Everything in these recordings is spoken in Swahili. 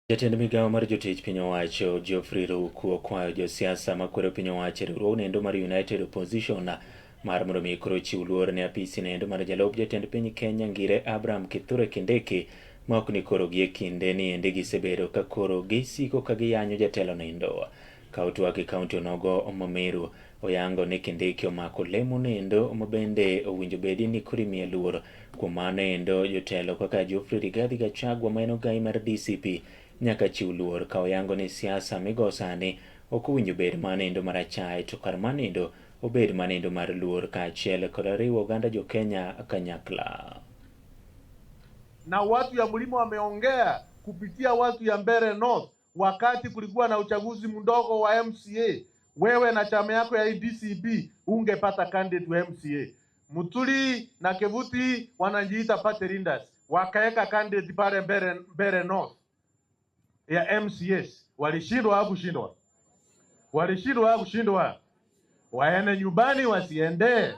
Jatend migao mar jotich piny owacho Geoffrey Ruku okwayo josiasa makwero piny owacho riwruogno endo mar United Opposition mar mondo mi koro chiw luor ne apisi nendo mar jalup jatend piny Kenya Ngire Abraham Kithure Kindiki ma ok ni koro gi kinde ni ende gisebedo ka koro gisiko ka giyanyo jatelo nendo. Kautwak e kaunti onogo Meru oyango ni Kindiki omako lemo nendo ma bende owinjo bedi ni koro imiye luor. Kuom mano endo jotelo kaka Geoffrey Rigathi Gachagua ma en ogai mar DCP nyaka chiw luor ka oyango ni siasa migo sani ok owinjo bed manendo marachai to kar manendo obed manendo mar luor kaachiel kod riwo oganda jo Kenya kanyakla. Na watu ya mlima wameongea kupitia watu ya Mbeere North wakati kulikuwa na uchaguzi mdogo wa MCA. Wewe na chama yako ya DCP ungepata candidate wa MCA. Muturi na Kevuti wanajiita party leaders, wakaeka candidate pale Mbeere North ya MCS. Walishindwa au kushindwa? Walishindwa au kushindwa? Waende nyumbani wasiende?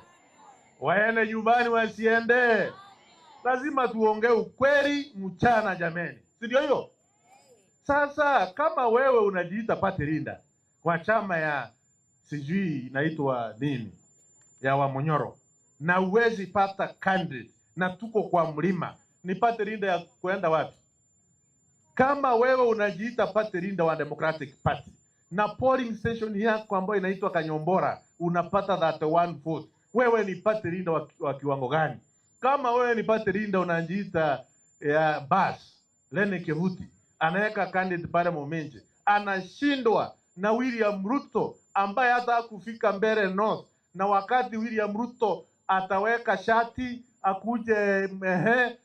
Waende nyumbani wasiende? Lazima tuongee ukweli mchana jameni. Si ndio hiyo? Sasa kama wewe unajiita party leader kwa chama ya sijui inaitwa nini ya Wamonyoro na uwezi pata candidate na tuko kwa mlima, ni party leader ya kwenda wapi? Kama wewe unajiita party leader wa Democratic Party na polling station yako ambayo inaitwa Kanyombora unapata 31 vote, wewe ni party leader wa kiwango gani? Kama wewe ni party leader unajiita ya Bas Lene Kevuti anaweka candidate pale Momenje, anashindwa na William Ruto ambaye hata kufika Mbeere North, na wakati William Ruto ataweka shati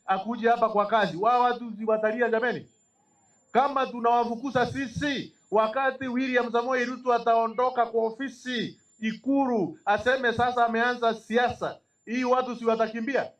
akuje hapa kwa kazi, wao watu watalia jameni. Kama tunawafukuza sisi, wakati William Samoei Ruto ataondoka kwa ofisi Ikuru aseme sasa ameanza siasa, hii watu si watakimbia?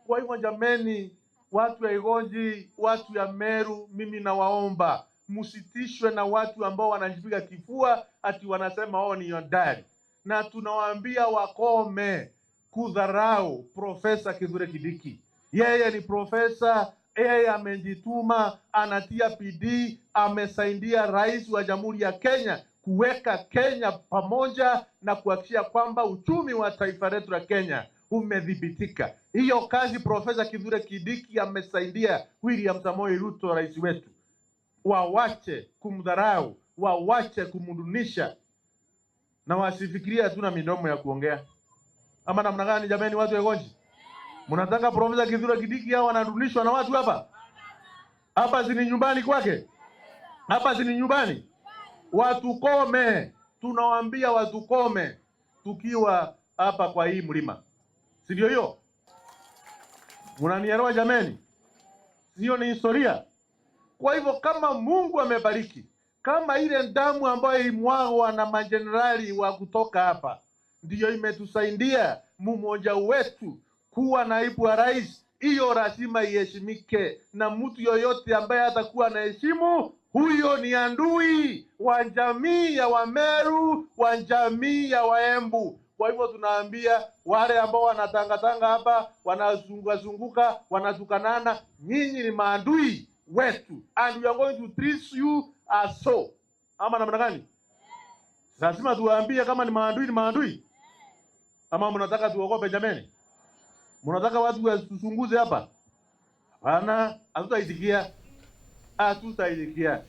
Kwa hivyo jameni, watu ya Igonji, watu ya Meru, mimi nawaomba msitishwe na watu ambao wanajipiga kifua ati wanasema wao ni hodari, na tunawaambia wakome kudharau Profesa Kithure Kindiki. Yeye ni profesa, yeye amejituma, anatia bidii, amesaidia rais wa Jamhuri ya Kenya kuweka Kenya pamoja na kuhakikisha kwamba uchumi wa taifa letu la Kenya umedhibitika. Hiyo kazi Profesa Kithure Kindiki amesaidia William Samoei Ruto rais wetu. Wawache kumdharau, wawache kumdunisha, na wasifikiria hatuna midomo ya kuongea. Ama namna gani jameni watu wa Igonji? Mnataka Profesa Kithure Kindiki hao wanadunishwa na watu hapa? Hapa si nyumbani kwake? Hapa si nyumbani? Watukome, tunawaambia watukome tukiwa hapa kwa hii mlima. Si ndio hiyo? Mnanielewa jameni? Sio ni historia. Kwa hivyo kama Mungu amebariki, kama ile damu ambayo imwagwa na majenerali wa kutoka hapa ndiyo imetusaidia mmoja wetu kuwa naibu wa rais, hiyo lazima iheshimike, na mtu yoyote ambaye atakuwa anaheshimu, huyo ni adui wa jamii ya Wameru, wa jamii ya Waembu. Kwa hivyo tunaambia wale ambao wanatangatanga hapa, wanazunguka, wanatukanana, nyinyi ni maadui wetu, and we are going to treat you as so. Ama namna gani? Lazima tuwaambie kama ni maadui ni maadui. Ama mnataka tuogope jameni? Mnataka watu wasusunguze hapa? Hapana, hatutaitikia. Hatutaitikia.